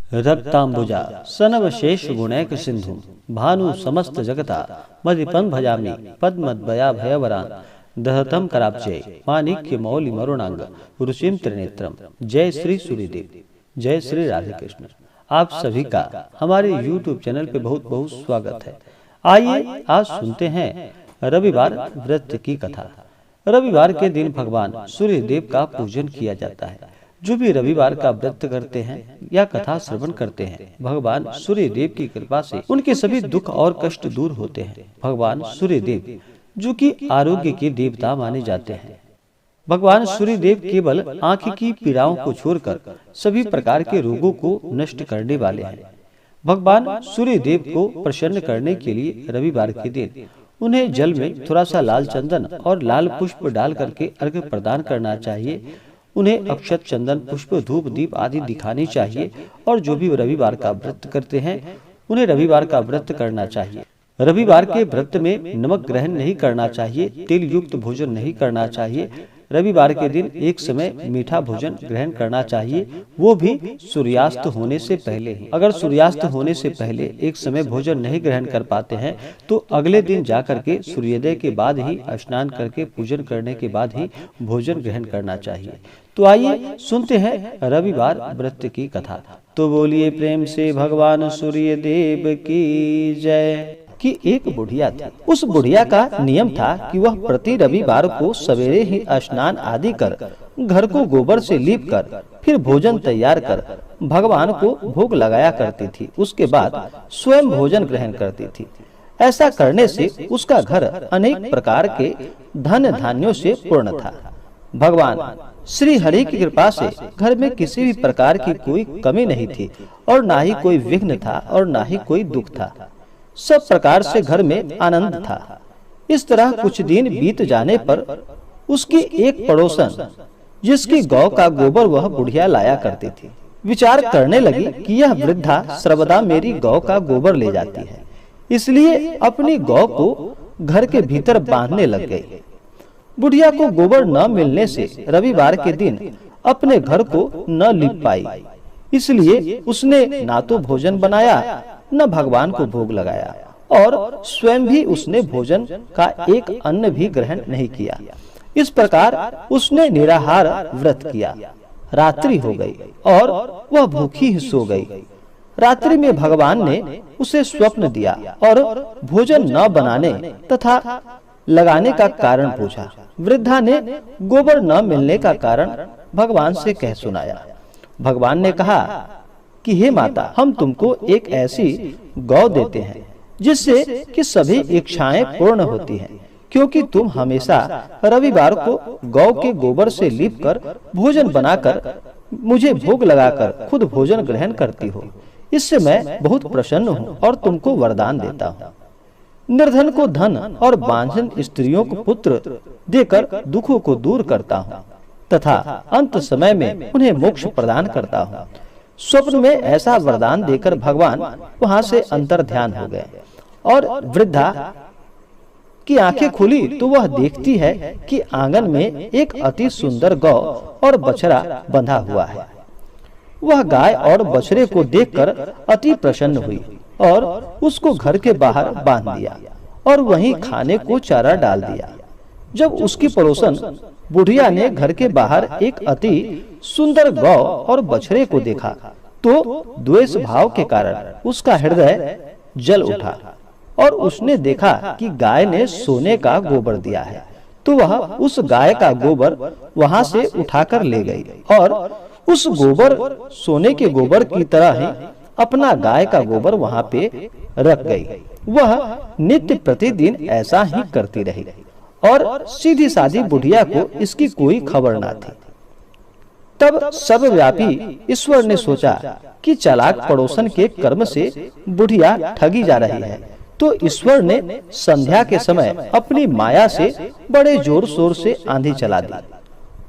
रक्तांबुजा सनवशेष गुणैक सिंधु भानु समस्त जगता मदिपं भजामि पद्मद्वया भयवरान दहतम कराब्जय माणिक्य मौलि मरुणांग रुचिम त्रिनेत्रम। जय श्री सूर्यदेव, जय श्री राधे कृष्ण। आप सभी का हमारे YouTube चैनल पे बहुत बहुत स्वागत है। आइए आज सुनते हैं रविवार व्रत की कथा। रविवार के दिन भगवान सूर्यदेव का पूजन किया जाता है। जो भी रविवार का व्रत करते हैं या कथा श्रवण करते हैं, भगवान सूर्यदेव की कृपा से उनके सभी दुख और कष्ट दूर होते हैं। भगवान सूर्यदेव जो कि आरोग्य के देवता माने जाते हैं। भगवान सूर्यदेव केवल आंख की पीड़ाओं को छोड़कर सभी प्रकार के रोगों को नष्ट करने वाले हैं। भगवान सूर्यदेव को प्रसन्न करने के लिए रविवार के दिन उन्हें जल में थोड़ा सा लाल चंदन और लाल पुष्प डाल करके अर्घ्य प्रदान करना चाहिए। उन्हें अक्षत, चंदन, पुष्प, धूप, दीप आदि दिखानी चाहिए। और जो भी रविवार का व्रत करते हैं उन्हें रविवार का व्रत करना चाहिए। रविवार के व्रत में नमक ग्रहण नहीं करना चाहिए, तेल युक्त भोजन नहीं करना चाहिए। रविवार के दिन एक समय मीठा भोजन ग्रहण करना चाहिए, वो भी सूर्यास्त होने से पहले ही। अगर सूर्यास्त होने से पहले एक समय भोजन नहीं ग्रहण कर पाते हैं तो अगले दिन जाकर के सूर्योदय के बाद ही स्नान करके पूजन करने के बाद ही भोजन ग्रहण करना चाहिए। तो आइए सुनते हैं रविवार व्रत की कथा। तो बोलिए प्रेम से भगवान सूर्यदेव की जय। कि एक बुढ़िया थी। उस बुढ़िया का नियम था कि वह प्रति रविवार को सवेरे ही स्नान आदि कर घर को गोबर से लीप कर फिर भोजन तैयार कर भगवान को भोग लगाया करती थी। उसके बाद स्वयं भोजन ग्रहण करती थी। ऐसा करने से उसका घर अनेक प्रकार के धन धान्यों से पूर्ण था। भगवान श्री हरि की कृपा से घर में किसी भी प्रकार की कोई कमी नहीं थी और ना ही कोई विघ्न था और ना ही कोई दुख था। सब प्रकार से घर में आनंद था। इस तरह कुछ दिन बीत जाने पर उसकी एक पड़ोसन जिसकी गौ का गोबर वह बुढ़िया लाया करती थी, विचार करने लगी कि यह वृद्धा सर्वदा मेरी गौ का गोबर ले जाती है, इसलिए अपनी गौ को घर के भीतर बांधने लग गई। बुढ़िया को गोबर न मिलने से रविवार के दिन अपने घर को न लीप पाई, इसलिए उसने ना तो भोजन बनाया न भगवान को भोग लगाया और स्वयं भी उसने भोजन का एक अन्न भी ग्रहण नहीं किया। इस प्रकार उसने निराहार व्रत किया। रात्रि हो गई और वह भूखी ही सो गई। रात्रि में भगवान ने उसे स्वप्न दिया और भोजन न बनाने तथा लगाने का कारण पूछा। वृद्धा ने गोबर न मिलने का कारण भगवान से कह सुनाया। भगवान ने कहा कि हे माता, हम तुमको एक ऐसी गौ देते हैं जिससे कि सभी इच्छाएं पूर्ण होती हैं, क्योंकि तुम हमेशा रविवार को गौ के गोबर से लीप कर भोजन बनाकर मुझे भोग लगाकर खुद भोजन ग्रहण करती हो। इससे मैं बहुत प्रसन्न हूँ और तुमको वरदान देता हूँ। निर्धन को धन और बांझन स्त्रियों को पुत्र देकर दुखों को दूर करता हूँ तथा अंत समय में उन्हें मोक्ष प्रदान करता हूँ। स्वप्न में ऐसा वरदान देकर भगवान वहां से अंतर ध्यान हो गए और वृद्धा की आंखें खुली तो वह देखती है कि आंगन में एक अति सुंदर गौ और बछड़ा बंधा हुआ है। वह गाय और बछड़े को देखकर अति प्रसन्न हुई और उसको घर के बाहर बांध दिया और वहीं खाने को चारा डाल दिया। जब उसकी पड़ोसन बुढ़िया ने घर के बाहर एक अति सुंदर गौ और बछड़े को देखा तो द्वेष भाव के कारण उसका हृदय जल उठा और उसने देखा कि गाय ने सोने का गोबर दिया है, तो वह उस गाय का गोबर वहां से उठाकर ले गई और उस गोबर सोने के गोबर की तरह ही अपना गाय का गोबर वहां पे रख गई। वह नित्य प्रतिदिन ऐसा ही करती रही और सीधी सादी बुढ़िया को इसकी कोई खबर ना थी। तब सर्वव्यापी ईश्वर ने सोचा कि चालाक पड़ोसन के कर्म से बुढ़िया ठगी जा रही है, तो ईश्वर ने संध्या के समय अपनी माया से बड़े जोर शोर से आंधी चला दी।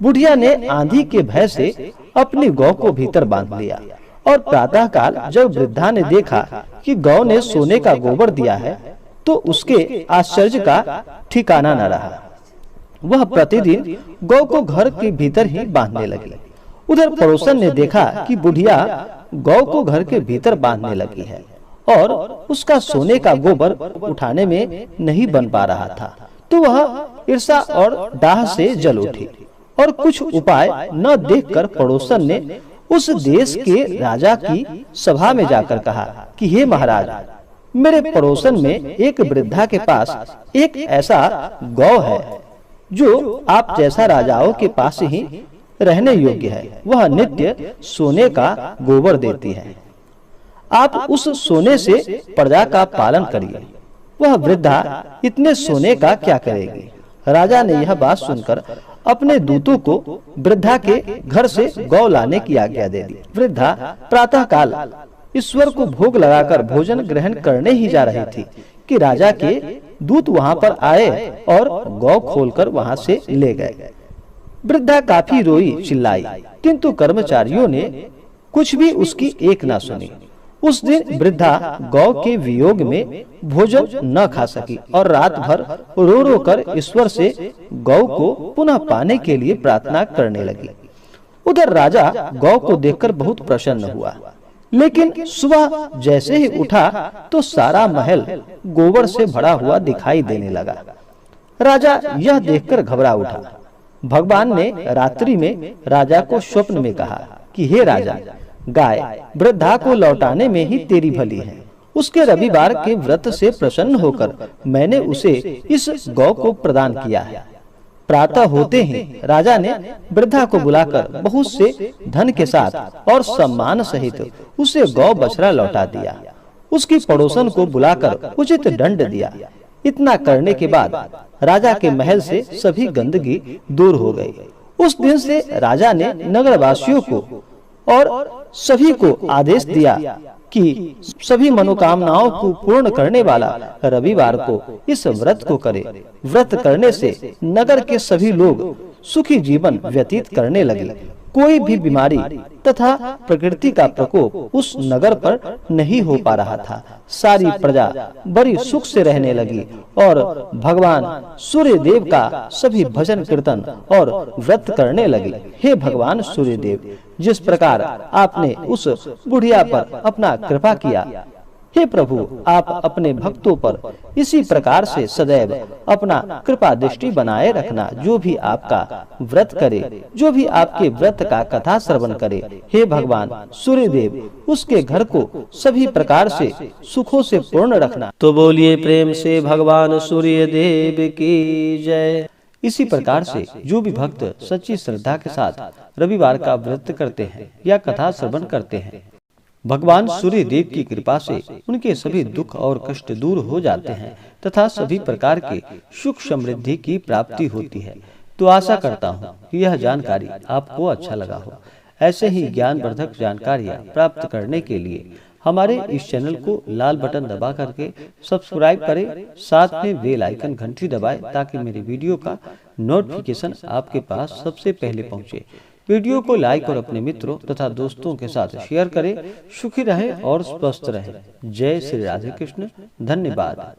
बुढ़िया ने आंधी के भय से अपनी गौ को भीतर बांध लिया और प्रातः काल जब वृद्धा ने देखा कि गौ ने सोने का गोबर दिया है तो उसके आश्चर्य का ठिकाना न रहा। वह प्रतिदिन गौ को घर के भीतर ही बांधने लगी उधर पड़ोसन ने देखा कि बुढ़िया गौ को घर के भीतर बांधने लगी है और उसका सोने का गोबर उठाने में नहीं बन पा रहा था, तो वह ईर्ष्या और डाह से जल उठी और कुछ उपाय न देखकर पड़ोसन ने उस देश के राजा की सभा में जाकर कहा कि हे महाराज, मेरे पड़ोसन में एक वृद्धा के पास एक ऐसा गौ है जो आप जैसा राजाओं के पास ही रहने योग्य है। वह नित्य सोने का गोबर देती है। आप उस सोने से प्रजा का पालन करिए। वह वृद्धा इतने सोने का क्या करेगी? राजा ने यह बात सुनकर अपने दूतों को वृद्धा के घर से गौ लाने की आज्ञा दे दी। वृद्धा प्रातः काल ईश्वर को भोग लगाकर भोजन ग्रहण करने ही जा रही थी कि राजा के दूत वहां पर आए और गौ खोलकर वहां से ले गए। वृद्धा काफी रोई चिल्लाई, किंतु कर्मचारियों ने कुछ भी उसकी एक ना सुनी। उस दिन वृद्धा गौ के वियोग में भोजन न खा सकी और रात भर रो रो कर ईश्वर से गौ को पुनः पाने के लिए प्रार्थना करने लगी। उधर राजा गौ को देखकर बहुत प्रसन्न हुआ, लेकिन सुबह जैसे ही उठा तो सारा महल गोबर से भरा हुआ दिखाई देने लगा। राजा यह देखकर घबरा उठा। भगवान ने रात्रि में राजा को स्वप्न में कहा कि हे राजा, गाय वृद्धा को लौटाने में ही तेरी भली है। उसके रविवार के व्रत से प्रसन्न होकर मैंने उसे इस गौ को प्रदान किया है। प्रातः होते ही राजा ने वृद्धा को बुलाकर बहुत से धन के साथ और सम्मान सहित उसे गौ बछड़ा लौटा दिया। उसकी पड़ोसन को बुलाकर उचित दंड दिया। इतना करने के बाद राजा के महल से सभी गंदगी दूर हो गई। उस दिन से राजा ने नगरवासियों को और सभी को आदेश दिया कि सभी मनोकामनाओं को पूर्ण करने वाला रविवार को इस व्रत को करे। व्रत करने से नगर के सभी लोग सुखी जीवन व्यतीत करने लगे। कोई भी बीमारी तथा प्रकृति का प्रकोप उस नगर पर नहीं हो पा रहा था। सारी प्रजा बड़ी सुख से रहने लगी और भगवान सूर्य देव का सभी भजन कीर्तन और व्रत करने लगे। हे भगवान सूर्य देव, जिस प्रकार आपने उस बुढ़िया पर अपना कृपा किया, हे प्रभु, आप अपने भक्तों पर इसी प्रकार से सदैव अपना कृपा दृष्टि बनाए रखना। जो भी आपका व्रत करे, जो भी आपके व्रत का कथा श्रवण करे, हे भगवान सूर्य देव, उसके घर को सभी प्रकार से सुखों से पूर्ण रखना। तो बोलिए प्रेम से भगवान सूर्य देव की जय। इसी प्रकार से जो भी भक्त सच्ची श्रद्धा के साथ रविवार का व्रत करते हैं या कथा श्रवण करते हैं, भगवान सूर्य देव की कृपा से उनके सभी दुख और कष्ट दूर हो जाते हैं तथा सभी प्रकार के सुख समृद्धि की प्राप्ति होती है। तो आशा करता हूँ कि यह जानकारी आपको अच्छा लगा हो। ऐसे ही ज्ञानवर्धक जानकारियाँ प्राप्त करने के लिए हमारे इस चैनल को लाल बटन दबा करके सब्सक्राइब करें, साथ में बेल आइकन घंटी दबाएं ताकि मेरी वीडियो का नोटिफिकेशन आपके पास सबसे पहले पहुंचे। वीडियो को लाइक और अपने मित्रों तथा दोस्तों के साथ शेयर करें। सुखी रहें और स्वस्थ रहें। जय श्री राधे कृष्ण। धन्यवाद।